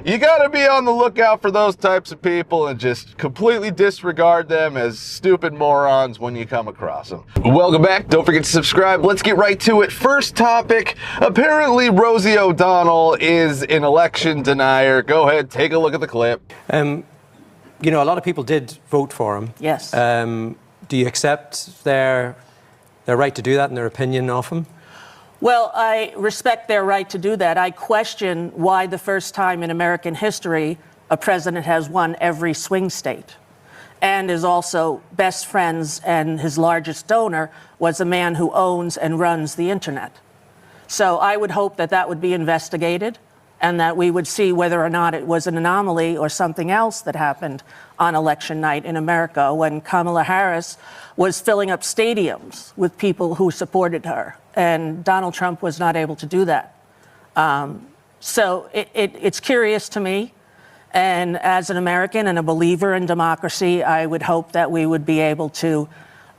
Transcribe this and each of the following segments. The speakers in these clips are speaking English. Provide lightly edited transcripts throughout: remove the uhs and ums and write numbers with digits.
You gotta be on the lookout for those types of people and just completely disregard them as stupid morons when you come across them. Welcome back. Don't forget to subscribe. Let's get right to it. First topic. Apparently Rosie O'Donnell is an election denier. Go ahead, take a look at the clip. You know, a lot of people did vote for him. Yes. Do you accept their right to do that and their opinion of him? Well, I respect their right to do that. I question why the first time in American history a president has won every swing state and is also best friends, and his largest donor was a man who owns and runs the internet. So I would hope that that would be investigated and that we would see whether or not it was an anomaly or something else that happened on election night in America when Kamala Harris was filling up stadiums with people who supported her, and Donald Trump was not able to do that. So it's curious to me, and as an American and a believer in democracy, I would hope that we would be able to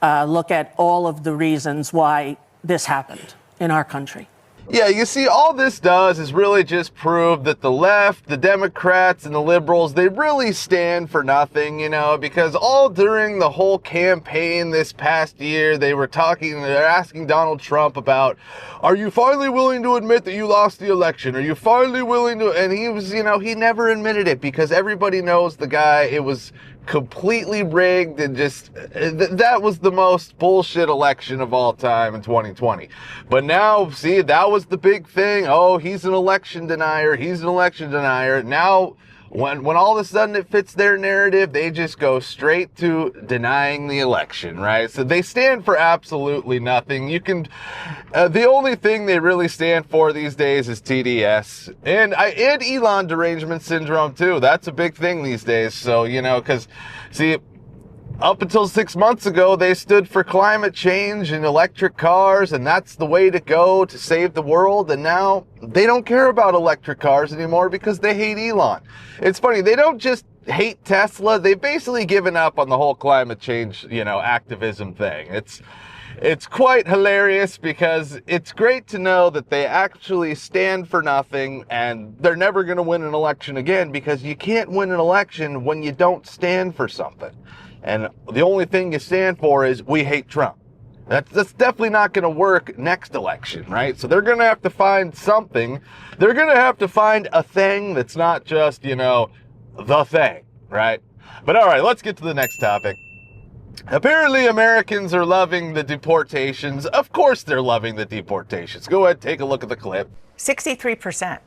look at all of the reasons why this happened in our country. Yeah, you see, all this does is really just prove that the left, the Democrats, and the liberals, they really stand for nothing, you know, because all during the whole campaign this past year, they're asking Donald Trump about, are you finally willing to admit that you lost the election? Are you finally willing to, and he was, you know, he never admitted it because everybody knows the guy, it was completely rigged, and just that was the most bullshit election of all time in 2020. But now, see, that was the big thing. Oh, he's an election denier. He's an election denier. Now, when all of a sudden it fits their narrative, they just go straight to denying the election, right? So they stand for absolutely nothing. You can, the only thing they really stand for these days is TDS and Elon derangement syndrome too. That's a big thing these days. So, you know, because see, up until 6 months ago, they stood for climate change and electric cars, and that's the way to go to save the world. And now they don't care about electric cars anymore because they hate Elon. It's funny, they don't just hate Tesla, they've basically given up on the whole climate change, you know, activism thing. It's quite hilarious because it's great to know that they actually stand for nothing and they're never going to win an election again, because you can't win an election when you don't stand for something. And the only thing you stand for is, we hate Trump. That's definitely not going to work next election, right? So they're going to have to find something. They're going to have to find a thing that's not just, you know, the thing, right? But all right, let's get to the next topic. Apparently Americans are loving the deportations. Of course they're loving the deportations. Go ahead, take a look at the clip. 63%,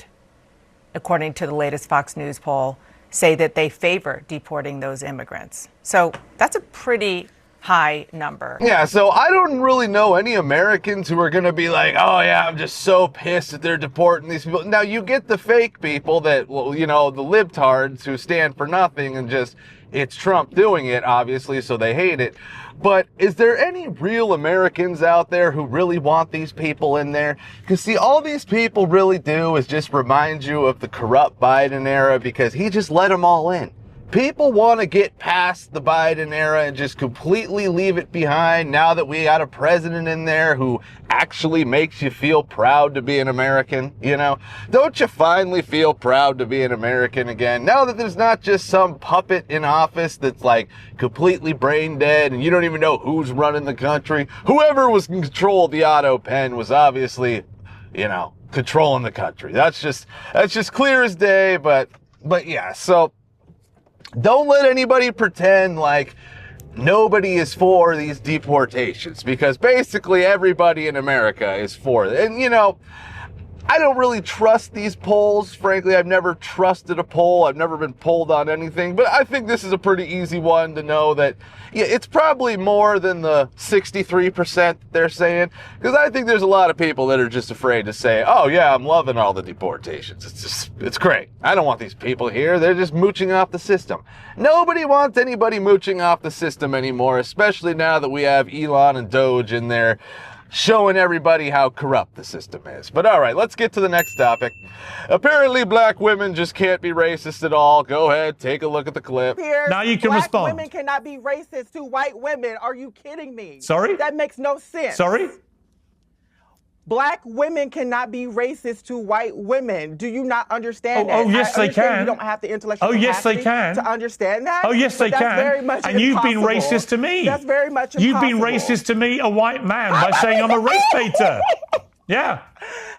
according to the latest Fox News poll, say that they favor deporting those immigrants. So that's a pretty high number. Yeah, so I don't really know any Americans who are going to be like, oh yeah, I'm just so pissed that they're deporting these people. Now, you get the fake people that, well, you know, the libtards who stand for nothing and just, it's Trump doing it, obviously, so they hate it. But is there any real Americans out there who really want these people in there? Because, see, all these people really do is just remind you of the corrupt Biden era, because he just let them all in. People want to get past the Biden era and just completely leave it behind now that we got a president in there who actually makes you feel proud to be an American, you know? Don't you finally feel proud to be an American again? Now that there's not just some puppet in office that's like completely brain dead and you don't even know who's running the country. Whoever was in control of the auto pen was obviously, you know, controlling the country. That's just clear as day, but yeah, so don't let anybody pretend like nobody is for these deportations, because basically everybody in America is for it. And, you know, I don't really trust these polls. Frankly, I've never trusted a poll. I've never been polled on anything. But I think this is a pretty easy one to know that, yeah, it's probably more than the 63% they're saying. Because I think there's a lot of people that are just afraid to say, oh, yeah, I'm loving all the deportations. It's great. I don't want these people here. They're just mooching off the system. Nobody wants anybody mooching off the system anymore, especially now that we have Elon and Doge in there showing everybody how corrupt the system is. But all right, let's get to the next topic. Apparently black women just can't be racist at all. Go ahead, take a look at the clip. Piers, now you can black respond. Women cannot be racist to white women. Are you kidding me? Sorry? That makes no sense. Sorry? Black women cannot be racist to white women. Do you not understand that? Oh, yes, they can. You don't have the intellectual yes, they capacity can. to understand that. Oh, yes, they that's can. Very much and you've been impossible. racist to me. That's very much impossible. You've been racist to me, a white man, by saying I'm a race baiter. Yeah.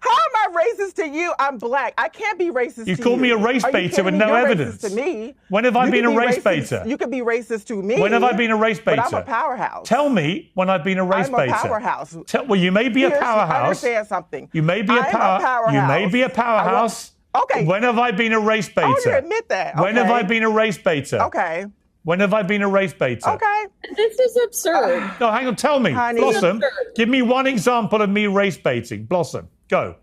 How am I racist to you? I'm black. I can't be racist to you. You call me a race baiter with no evidence. To me. When have I been a race baiter? You could be racist to me. When have I been a race baiter? But I'm a powerhouse. Tell me when I've been a race baiter. I'm a powerhouse. Well, you may be a powerhouse. Understand something. You may be a powerhouse. You may be a powerhouse. Okay. When have I been a race baiter? I want to admit that. When have I been a race baiter? Okay. When have I been a race baiter? Okay. This is absurd. No, hang on. Tell me. Honey. Blossom, give me one example of me race baiting. Blossom, go.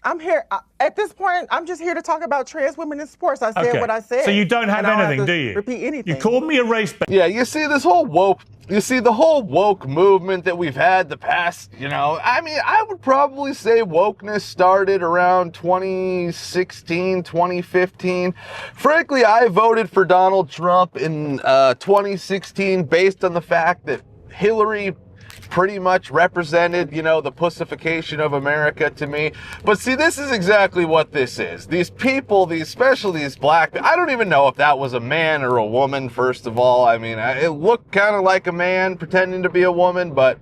I'm here at this point. I'm just here to talk about trans women in sports. I said what I said. So you don't have anything, do you? Repeat anything. You called me a race baiter. Yeah, you see this whole woke. You see the whole woke movement that we've had the past. I mean, I would probably say wokeness started around 2016, 2015. Frankly, I voted for Donald Trump in 2016 based on the fact that Hillary pretty much represented, the pussification of America to me. But see, this is exactly what this is. These people, especially these black, I don't even know if that was a man or a woman, first of all. I mean, it looked kind of like a man pretending to be a woman, but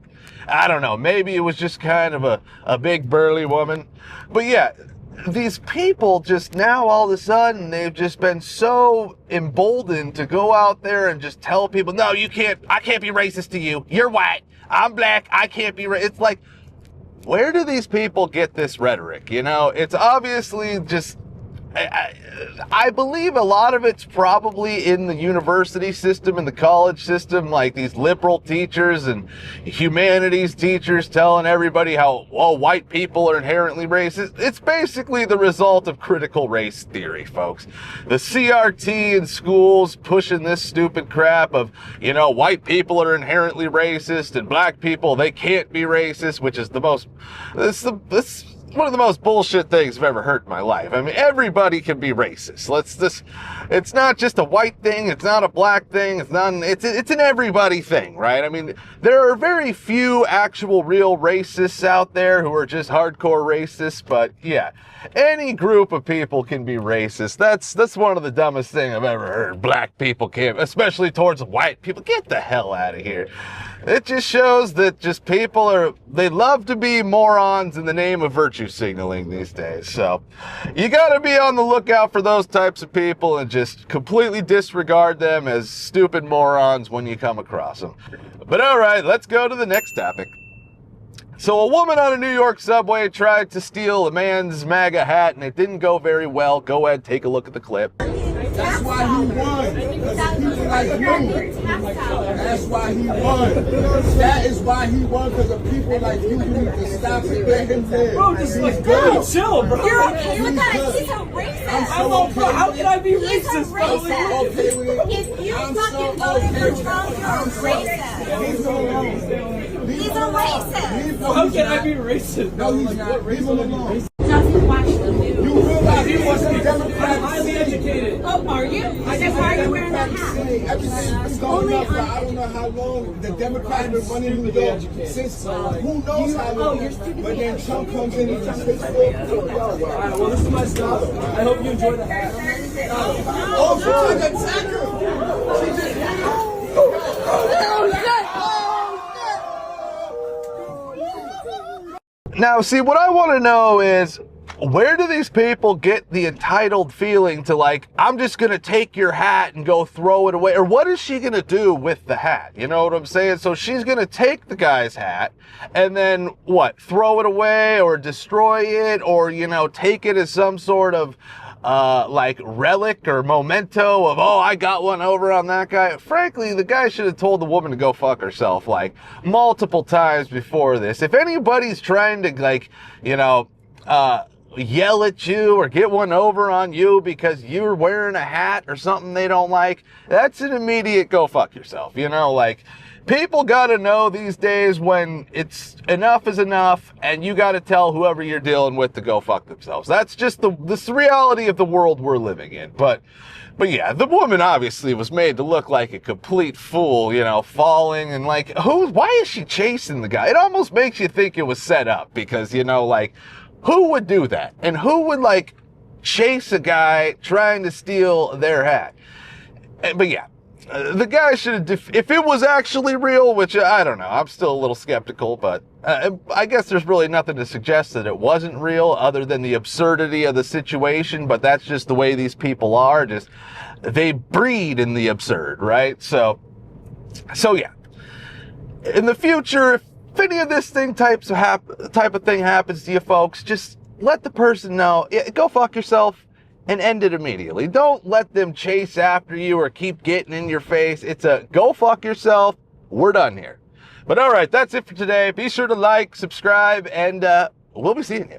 I don't know. Maybe it was just kind of a big burly woman. But yeah, these people just now all of a sudden, they've just been so emboldened to go out there and just tell people, no, I can't be racist to you. You're white. I'm black. I can't be racist. It's like, where do these people get this rhetoric? It's obviously just, I believe a lot of it's probably in the university system and the college system, like these liberal teachers and humanities teachers telling everybody how, white people are inherently racist. It's basically the result of critical race theory, folks. The CRT in schools pushing this stupid crap of, white people are inherently racist and black people, they can't be racist, which is this one of the most bullshit things I've ever heard in my life. I mean, everybody can be racist. It's not just a white thing. It's not a black thing. It's an everybody thing, right? I mean, there are very few actual real racists out there who are just hardcore racists, but yeah, any group of people can be racist. That's one of the dumbest things I've ever heard. Black people can't, especially towards white people. Get the hell out of here. It just shows that just people they love to be morons in the name of virtue signaling these days. So you got to be on the lookout for those types of people and just completely disregard them as stupid morons when you come across them. But all right, let's go to the next topic. So a woman on a New York subway tried to steal a man's MAGA hat and it didn't go very well. Go ahead, take a look at the clip. That's why he won. Because people like you. That's why he won. That is why he won, because of people like you who need to stop and get him there. Bro, just like, bro, chill, bro. You're okay with that? He's a racist. I'm so okay. How can I be He's racist? a racist. Okay with it. If you fucking voted for Trump, you're a racist. He's a racist. How can I be racist? No, he's not. Leave him alone. Doesn't watch the news. You realize he wants to be I'm highly educated. Oh, are you? Then why are you wearing that hat? Everything's going up for I don't know how long. The Democrats have been running New York since who knows how long. But then Trump comes in and just fits Alright, well, this is my style. I hope you enjoy the hat. Oh, she tried to attack her. She just... Now, see, what I want to know is, where do these people get the entitled feeling to, like, I'm just going to take your hat and go throw it away? Or what is she going to do with the hat? You know what I'm saying? So she's going to take the guy's hat and then, what, throw it away or destroy it or, take it as some sort of, like, relic or memento of, oh, I got one over on that guy. Frankly, the guy should have told the woman to go fuck herself, like, multiple times before this. If anybody's trying to, like, yell at you or get one over on you because you're wearing a hat or something they don't like, that's an immediate go fuck yourself. You know, like, people gotta know these days when it's enough is enough, and you gotta tell whoever you're dealing with to go fuck themselves. That's just this reality of the world we're living in. But yeah, the woman obviously was made to look like a complete fool, you know, falling and like, why is she chasing the guy? It almost makes you think it was set up because, you know, like, who would do that? And who would, like, chase a guy trying to steal their hat? But yeah, the guy should have, if it was actually real, which I don't know, I'm still a little skeptical, but I guess there's really nothing to suggest that it wasn't real other than the absurdity of the situation, but that's just the way these people are. Just, they breed in the absurd, right? So yeah. In the future, if any of this type of thing happens to you folks, just let the person know, go fuck yourself, and end it immediately. Don't let them chase after you or keep getting in your face. It's a go fuck yourself. We're done here. But all right, that's it for today. Be sure to like, subscribe, and we'll be seeing you.